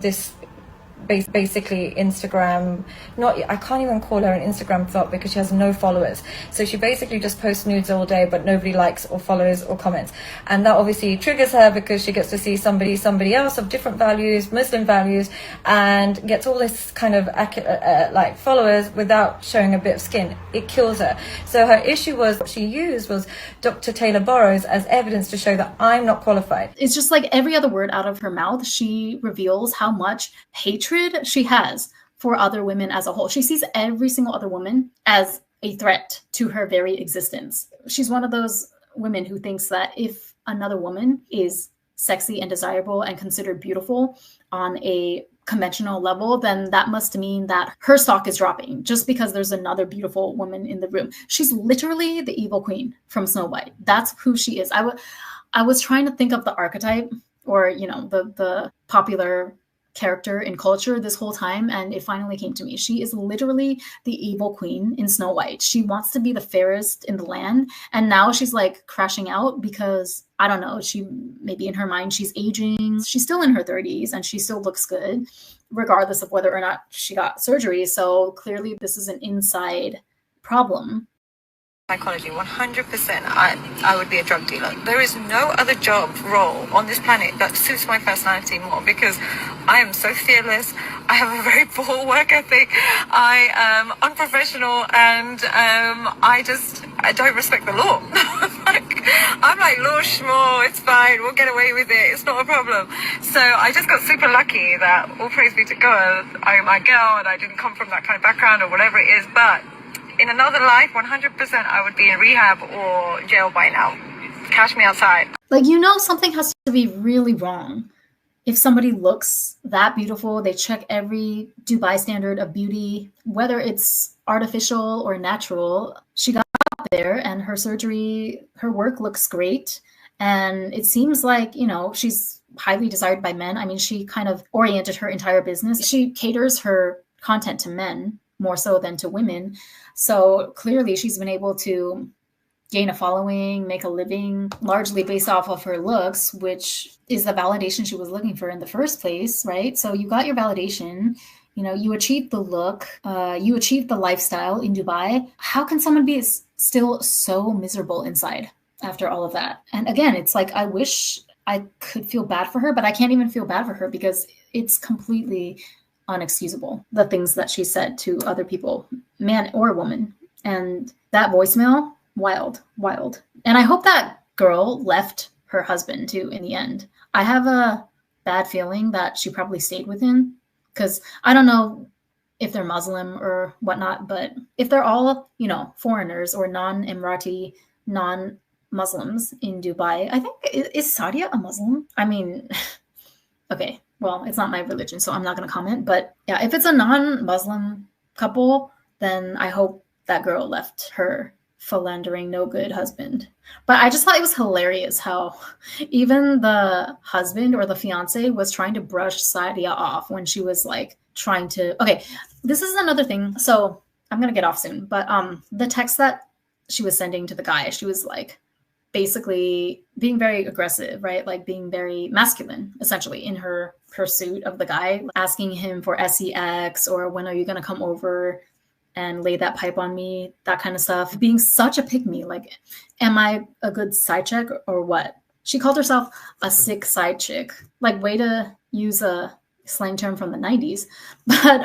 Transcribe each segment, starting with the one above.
this basically Instagram, I can't even call her an Instagram thought because she has no followers. So she basically just posts nudes all day, but nobody likes or follows or comments. And that obviously triggers her because she gets to see somebody else of different values, Muslim values, and gets all this kind of like followers without showing a bit of skin. It kills her. So her issue was, what she used was Dr. Taylor Burroughs as evidence to show that I'm not qualified. It's just like every other word out of her mouth, she reveals how much hatred she has for other women as a whole. She sees every single other woman as a threat to her very existence. She's one of those women who thinks that if another woman is sexy and desirable and considered beautiful on a conventional level, then that must mean that her stock is dropping just because there's another beautiful woman in the room. She's literally the evil queen from Snow White. That's who she is. I was trying to think of the archetype, or the popular character in culture this whole time, and it finally came to me. She is literally the evil queen in Snow White. She wants to be the fairest in the land, and now she's like crashing out because, I don't know, she maybe in her mind she's aging. She's still in her 30s and she still looks good regardless of whether or not she got surgery. So clearly this is an inside problem. Psychology, 100%. I would be a drug dealer. There is no other job role on this planet that suits my personality more, because I am so fearless. I have a very poor work ethic. I am unprofessional, and I don't respect the law. I'm like, law schmo, it's fine, we'll get away with it, it's not a problem. So I just got super lucky that, all praise be to God, I'm a girl and I didn't come from that kind of background or whatever it is, but in another life, 100% I would be in rehab or jail by now. Cash me outside. Like, something has to be really wrong. If somebody looks that beautiful, they check every Dubai standard of beauty, whether it's artificial or natural. She got there and her surgery, her work looks great. And it seems like, she's highly desired by men. I mean, she kind of oriented her entire business. She caters her content to men more so than to women. So clearly she's been able to gain a following, make a living, largely based off of her looks, which is the validation she was looking for in the first place, right? So you got your validation, you achieved the look, you achieved the lifestyle in Dubai. How can someone be still so miserable inside after all of that? And again, it's like, I wish I could feel bad for her, but I can't even feel bad for her because it's completely unexcusable, the things that she said to other people, man or woman. And that voicemail, wild. And I hope that girl left her husband too in the end. I have a bad feeling that she probably stayed with him, because I don't know if they're Muslim or whatnot, but if they're all, foreigners or non-Emirati, non-Muslims in Dubai, I think, is Sadia a Muslim? I mean, okay. Well, it's not my religion, so I'm not going to comment. But yeah, if it's a non-Muslim couple, then I hope that girl left her philandering, no good husband. But I just thought it was hilarious how even the husband or the fiance was trying to brush Sadia off when she was like trying to. Okay, this is another thing. So I'm going to get off soon. But the text that she was sending to the guy, she was like, basically being very aggressive, right? Like being very masculine, essentially, in her pursuit of the guy, asking him for sex or when are you going to come over and lay that pipe on me, that kind of stuff. Being such a pick-me, like, am I a good side chick or what? She called herself a sick side chick. Like, way to use a slang term from the 90s. But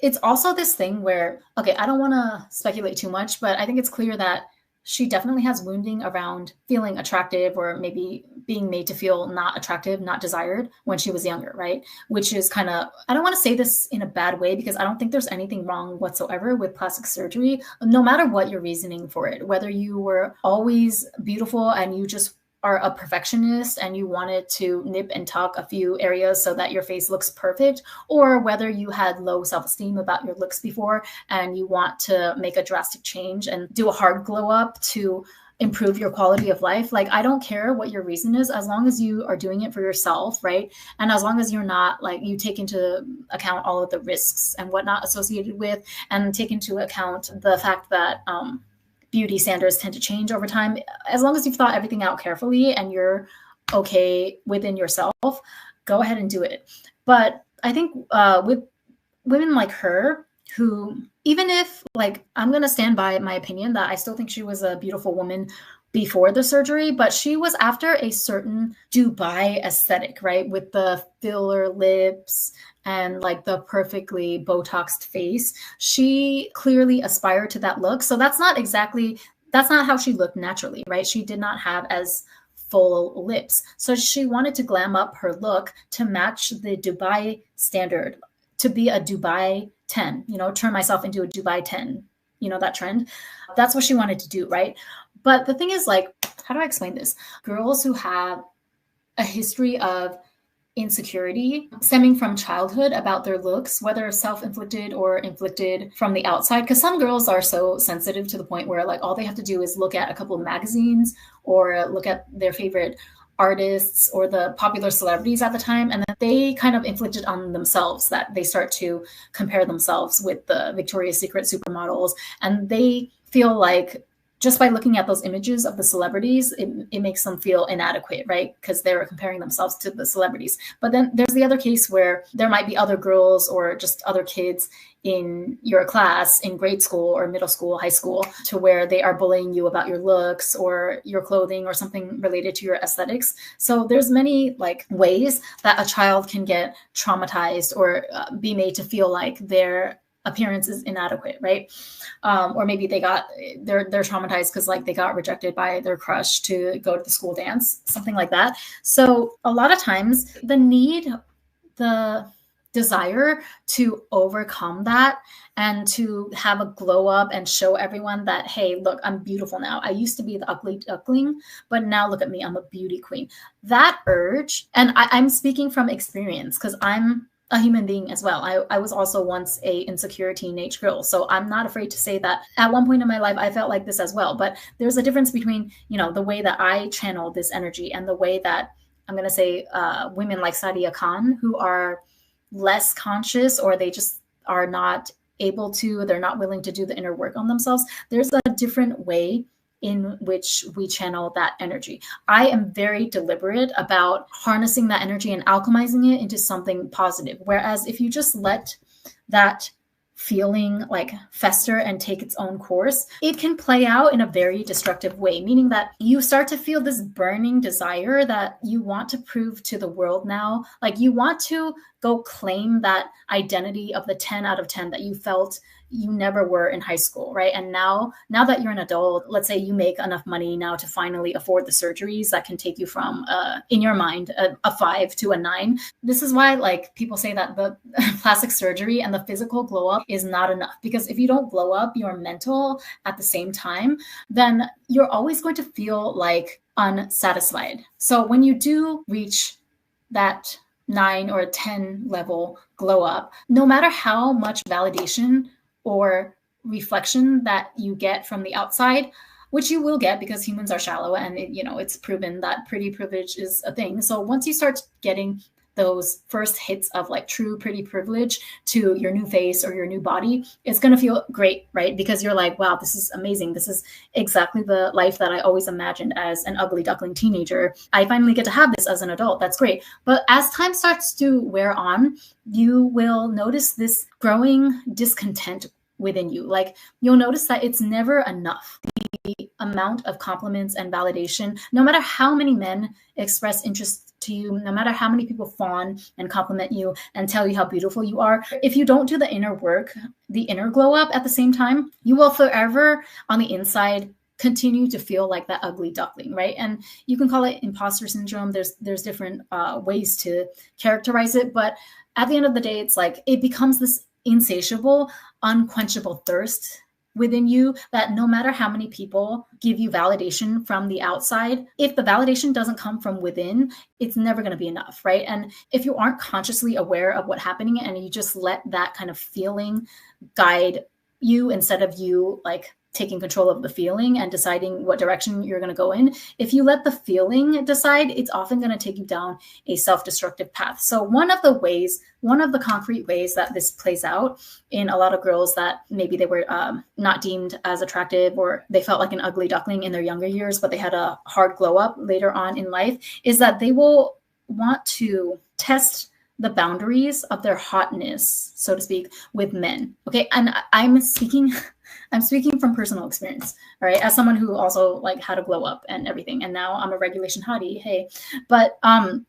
it's also this thing where, okay, I don't want to speculate too much, but I think it's clear that she definitely has wounding around feeling attractive or maybe being made to feel not attractive, not desired when she was younger, right? Which is kind of, I don't want to say this in a bad way because I don't think there's anything wrong whatsoever with plastic surgery, no matter what your reasoning for it, whether you were always beautiful and you just are a perfectionist and you wanted to nip and tuck a few areas so that your face looks perfect, or whether you had low self-esteem about your looks before and you want to make a drastic change and do a hard glow up to improve your quality of life. Like, I don't care what your reason is, as long as you are doing it for yourself, right? And as long as you're not, like, you take into account all of the risks and whatnot associated with, and take into account the fact that beauty standards tend to change over time. As long as you've thought everything out carefully and you're okay within yourself, go ahead and do it. But I think with women like her, who, even if, like, I'm going to stand by my opinion that I still think she was a beautiful woman before the surgery, but she was after a certain Dubai aesthetic, right? With the filler lips and like the perfectly Botoxed face. She clearly aspired to that look. So that's not how she looked naturally, right? She did not have as full lips. So she wanted to glam up her look to match the Dubai standard, to be a Dubai 10, turn myself into a Dubai 10, that trend. That's what she wanted to do, right? But the thing is, like, how do I explain this? Girls who have a history of insecurity stemming from childhood about their looks, whether self-inflicted or inflicted from the outside, because some girls are so sensitive to the point where, like, all they have to do is look at a couple of magazines or look at their favorite artists or the popular celebrities at the time, and then they kind of inflicted on themselves that they start to compare themselves with the Victoria's Secret supermodels, and they feel like just by looking at those images of the celebrities, it makes them feel inadequate, right? Because they're comparing themselves to the celebrities. But then there's the other case where there might be other girls or just other kids in your class in grade school or middle school, high school, to where they are bullying you about your looks or your clothing or something related to your aesthetics. So there's many like ways that a child can get traumatized or be made to feel like their appearance is inadequate, right? Or maybe they're traumatized because like they got rejected by their crush to go to the school dance, something like that. So a lot of times the desire to overcome that and to have a glow up and show everyone that, hey, look, I'm beautiful now. I used to be the ugly duckling, but now look at me, I'm a beauty queen. That urge, and I'm speaking from experience because I'm a human being as well. I was also once a insecure teenage girl. So I'm not afraid to say that at one point in my life, I felt like this as well. But there's a difference between, the way that I channel this energy and the way that I'm going to say women like Sadia Khan, who are less conscious, or they just are not able to, they're not willing to do the inner work on themselves. There's a different way in which we channel that energy. I am very deliberate about harnessing that energy and alchemizing it into something positive. Whereas if you just let that feeling like fester and take its own course, it can play out in a very destructive way, meaning that you start to feel this burning desire that you want to prove to the world now. Like you want to go claim that identity of the 10 out of 10 that you felt you never were in high school, right? And now that you're an adult, let's say you make enough money now to finally afford the surgeries that can take you from, in your mind, a 5 to a 9. This is why like people say that the plastic surgery and the physical glow up is not enough, because if you don't glow up your mental at the same time, then you're always going to feel like unsatisfied. So when you do reach that 9 or 10 level glow up, no matter how much validation or reflection that you get from the outside, which you will get because humans are shallow and it's proven that pretty privilege is a thing. So once you start getting those first hits of like true pretty privilege to your new face or your new body, it's going to feel great, right? Because you're like, wow, this is amazing. This is exactly the life that I always imagined as an ugly duckling teenager. I finally get to have this as an adult. That's great. But as time starts to wear on, you will notice this growing discontent within you. Like you'll notice that it's never enough. The amount of compliments and validation, no matter how many men express interest to you, no matter how many people fawn and compliment you and tell you how beautiful you are, if you don't do the inner work, the inner glow up at the same time, you will forever on the inside continue to feel like that ugly duckling, right? And you can call it imposter syndrome. There's different ways to characterize it, but at the end of the day, it's like it becomes this insatiable, unquenchable thirst within you that no matter how many people give you validation from the outside, if the validation doesn't come from within, it's never going to be enough, right? And if you aren't consciously aware of what's happening and you just let that kind of feeling guide you instead of you like taking control of the feeling and deciding what direction you're going to go in, if you let the feeling decide, it's often going to take you down a self-destructive path. So one of the concrete ways that this plays out in a lot of girls that maybe they were not deemed as attractive, or they felt like an ugly duckling in their younger years, but they had a hard glow up later on in life, is that they will want to test the boundaries of their hotness, so to speak, with men. Okay. And I'm speaking from personal experience, all right, as someone who also like had a glow up and everything. And now I'm a regulation hottie. Hey, but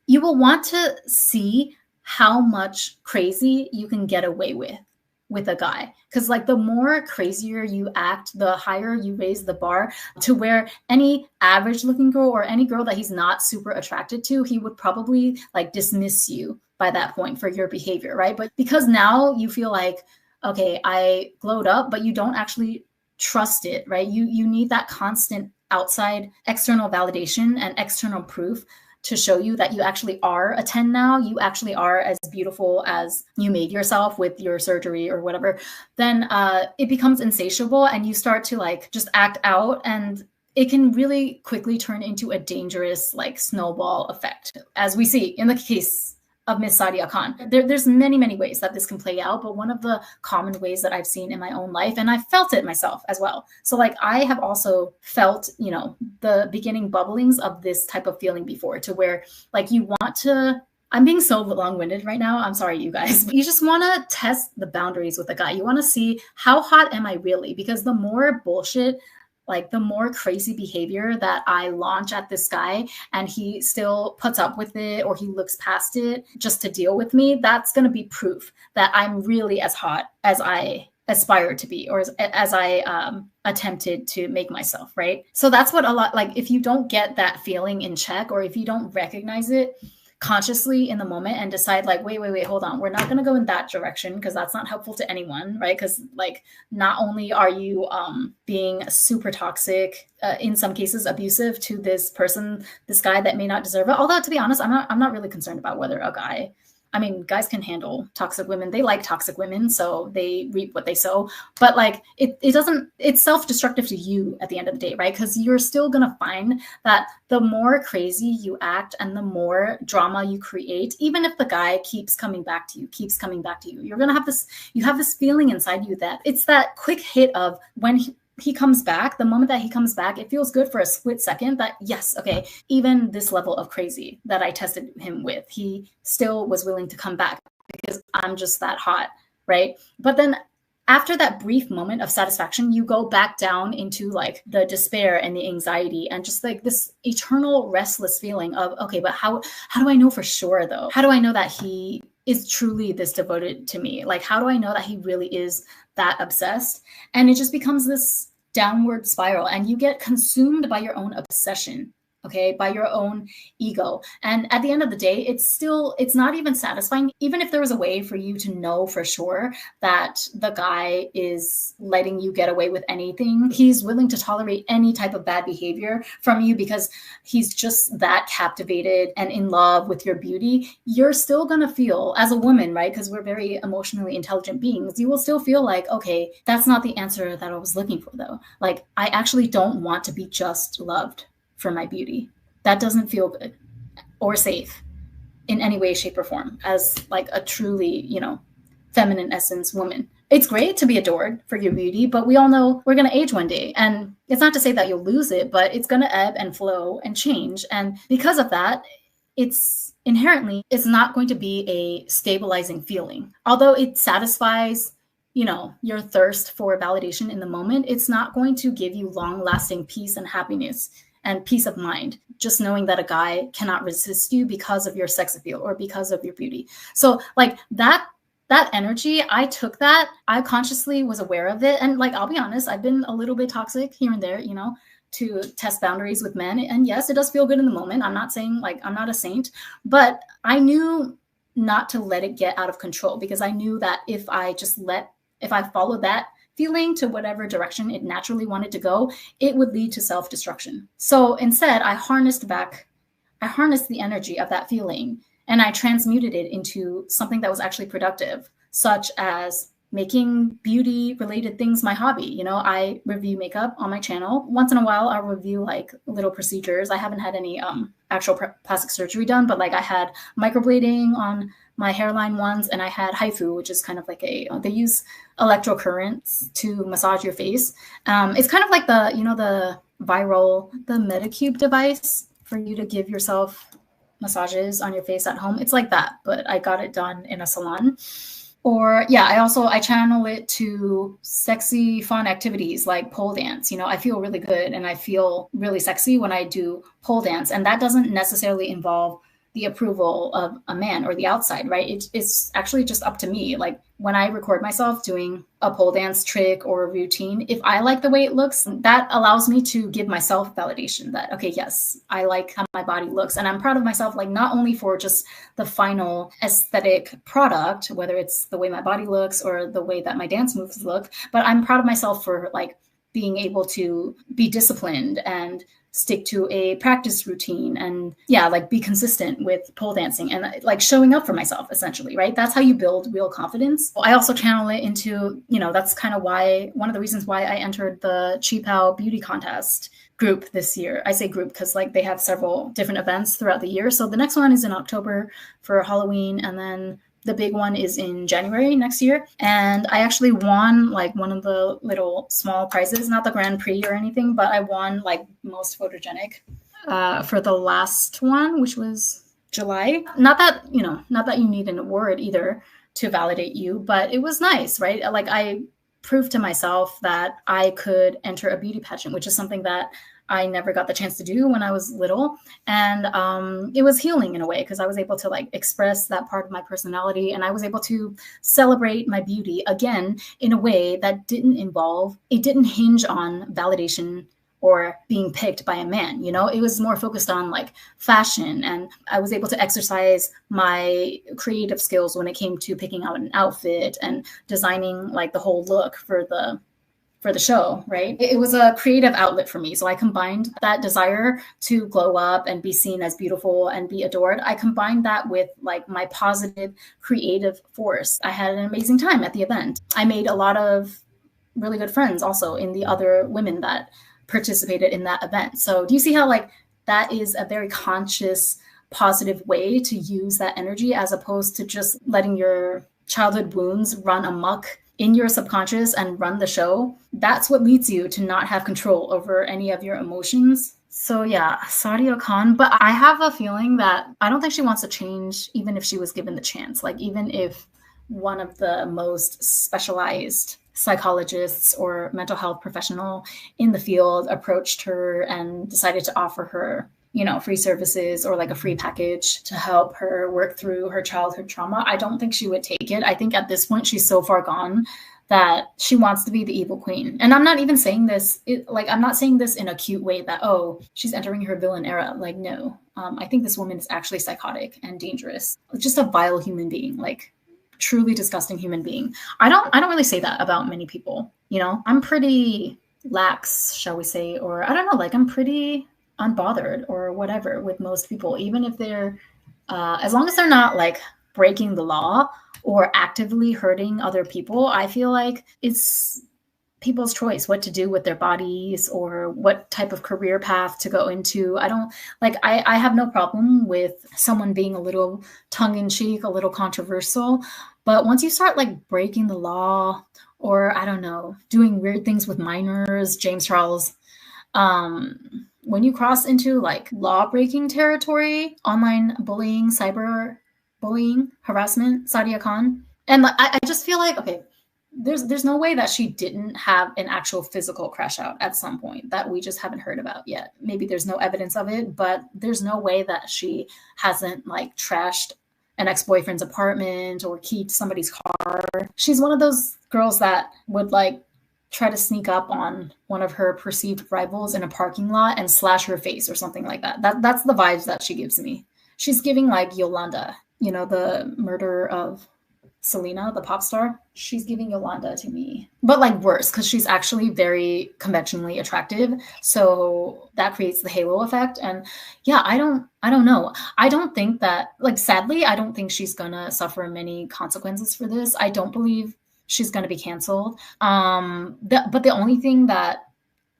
you will want to see how much crazy you can get away with a guy. Because like the more crazier you act, the higher you raise the bar to where any average looking girl or any girl that he's not super attracted to, he would probably like dismiss you by that point for your behavior, right? But because now you feel like, okay, I glowed up, but you don't actually trust it, right? You need that constant outside external validation and external proof to show you that you actually are a 10 now, you actually are as beautiful as you made yourself with your surgery or whatever, then it becomes insatiable and you start to like just act out, and it can really quickly turn into a dangerous like snowball effect, as we see in the case of Miss Sadia Khan. There's many, many ways that this can play out, but one of the common ways that I've seen in my own life, and I felt it myself as well. So like I have also felt, you know, the beginning bubblings of this type of feeling before, to where like you want to, I'm being so long-winded right now. I'm sorry, you guys. But you just want to test the boundaries with a guy. You want to see how hot am I really? Because the more bullshit, like the more crazy behavior that I launch at this guy and he still puts up with it or he looks past it just to deal with me, that's going to be proof that I'm really as hot as I aspire to be, or as I attempted to make myself, right? So that's what a lot, like if you don't get that feeling in check, or if you don't recognize it consciously in the moment and decide like, wait, hold on, we're not going to go in that direction because that's not helpful to anyone, right? Because like not only are you being super toxic, in some cases abusive to this person, this guy that may not deserve it. Although to be honest, I'm not really concerned about whether a guy, I mean, guys can handle toxic women. They like toxic women, so they reap what they sow. But like, it's self-destructive to you at the end of the day, right? Because you're still gonna find that the more crazy you act and the more drama you create, even if the guy keeps coming back to you, you're gonna have this feeling inside you that it's that quick hit of when he comes back, the moment that he comes back, it feels good for a split second that, yes, okay, even this level of crazy that I tested him with, he still was willing to come back because I'm just that hot, right? But then after that brief moment of satisfaction, you go back down into like the despair and the anxiety and just like this eternal restless feeling of, okay, but how do I know for sure though? How do I know that he is truly this devoted to me? Like, how do I know that he really is that obsessed? And it just becomes this downward spiral and you get consumed by your own obsession, okay, by your own ego. And at the end of the day, it's not even satisfying. Even if there was a way for you to know for sure that the guy is letting you get away with anything, he's willing to tolerate any type of bad behavior from you because he's just that captivated and in love with your beauty, you're still going to feel, as a woman, right, because we're very emotionally intelligent beings, you will still feel like, okay, that's not the answer that I was looking for though. Like, I actually don't want to be just loved for my beauty. That doesn't feel good or safe in any way, shape, or form as like a truly, you know, feminine essence woman. It's great to be adored for your beauty, but we all know we're going to age one day. And it's not to say that you'll lose it, but it's going to ebb and flow and change. And because of that, it's not going to be a stabilizing feeling. Although it satisfies, you know, your thirst for validation in the moment, it's not going to give you long-lasting peace and happiness and peace of mind, just knowing that a guy cannot resist you because of your sex appeal or because of your beauty. So like that energy, I took that, I consciously was aware of it. And like, I'll be honest, I've been a little bit toxic here and there, you know, to test boundaries with men. And yes, it does feel good in the moment. I'm not saying like I'm not a saint, but I knew not to let it get out of control, because I knew that if I followed that feeling to whatever direction it naturally wanted to go, it would lead to self-destruction. So instead, I harnessed the energy of that feeling and I transmuted it into something that was actually productive, such as making beauty related things my hobby. You know, I review makeup on my channel. Once in a while, I'll review like little procedures. I haven't had any actual plastic surgery done, but like I had microblading on my hairline once, and I had HIFU, which is kind of like they use electrocurrents to massage your face. It's kind of like the Medicube device for you to give yourself massages on your face at home. It's like that, but I got it done in a salon. Or yeah, I channel it to sexy, fun activities like pole dance. I feel really good and I feel really sexy when I do pole dance. And that doesn't necessarily involve the approval of a man or the outside, right? It's actually just up to me. Like when I record myself doing a pole dance trick or a routine, if I like the way it looks, that allows me to give myself validation that, okay, yes, I like how my body looks. And I'm proud of myself, like not only for just the final aesthetic product, whether it's the way my body looks or the way that my dance moves look, but I'm proud of myself for like being able to be disciplined and stick to a practice routine and like be consistent with pole dancing and like showing up for myself essentially, right? That's how you build real confidence. I also channel it into, that's kind of one of the reasons why I entered the Cheap How beauty contest group this year. I say group because like they have several different events throughout the year. So the next one is in October for Halloween, and then the big one is in January next year. And I actually won like one of the little small prizes, not the Grand Prix or anything, but I won like most photogenic for the last one, which was July. Not that you need an award either to validate you, but it was nice, right? Like I proved to myself that I could enter a beauty pageant, which is something that I never got the chance to do when I was little. And it was healing in a way because I was able to like express that part of my personality, and I was able to celebrate my beauty again in a way that didn't hinge on validation or being picked by a man. It was more focused on like fashion, and I was able to exercise my creative skills when it came to picking out an outfit and designing like the whole look for the show, right? It was a creative outlet for me. So I combined that desire to glow up and be seen as beautiful and be adored. I combined that with like my positive creative force. I had an amazing time at the event. I made a lot of really good friends also in the other women that participated in that event. So do you see how like that is a very conscious, positive way to use that energy as opposed to just letting your childhood wounds run amok in your subconscious and run the show? That's what leads you to not have control over any of your emotions. So yeah, Sadia Khan, but I have a feeling that I don't think she wants to change even if she was given the chance. Like even if one of the most specialized psychologists or mental health professional in the field approached her and decided to offer her free services or like a free package to help her work through her childhood trauma, I don't think she would take it. I think at this point, she's so far gone that she wants to be the evil queen. And I'm not even saying this, I'm not saying this in a cute way that, oh, she's entering her villain era. Like, no, I think this woman is actually psychotic and dangerous. Just a vile human being, like truly disgusting human being. I don't really say that about many people. I'm pretty lax, shall we say, or I don't know, like I'm pretty unbothered or whatever with most people, even if they're as long as they're not like breaking the law or actively hurting other people. I feel like it's people's choice what to do with their bodies or what type of career path to go into. I have no problem with someone being a little tongue-in-cheek, a little controversial, but once you start like breaking the law or I don't know, doing weird things with minors, James Charles, when you cross into like law-breaking territory, online bullying, cyber bullying, harassment, Sadia Khan, and I just feel like, okay, there's no way that she didn't have an actual physical crash out at some point that we just haven't heard about yet. Maybe there's no evidence of it, but there's no way that she hasn't like trashed an ex-boyfriend's apartment or keyed somebody's car. She's one of those girls that would like try to sneak up on one of her perceived rivals in a parking lot and slash her face or something like that. That's the vibes that she gives me. She's giving like Yolanda, the murder of Selena, the pop star. She's giving Yolanda to me, but like worse because she's actually very conventionally attractive. So that creates the halo effect. And yeah, I don't know. I don't think that, like, sadly, I don't think she's gonna suffer many consequences for this. I don't believe she's going to be canceled. But the only thing that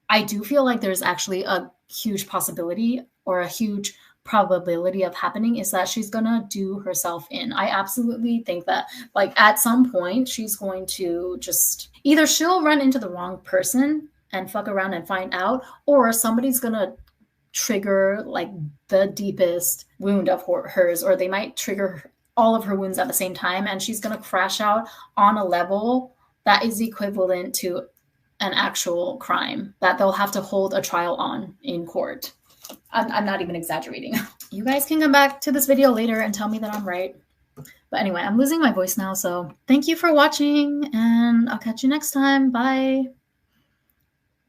I do feel like there's actually a huge possibility or a huge probability of happening is that she's going to do herself in. I absolutely think that like at some point she's going to just either she'll run into the wrong person and fuck around and find out, or somebody's going to trigger like the deepest wound of hers, or they might trigger all of her wounds at the same time, and she's going to crash out on a level that is equivalent to an actual crime that they'll have to hold a trial on in court. I'm not even exaggerating. You guys can come back to this video later and tell me that I'm right. But anyway, I'm losing my voice now, so thank you for watching, and I'll catch you next time. Bye.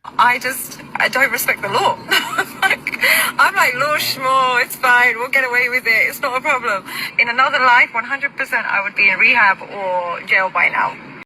I don't respect the law. I'm like, law schmo, it's fine, we'll get away with it, it's not a problem. In another life, 100% I would be in rehab or jail by now.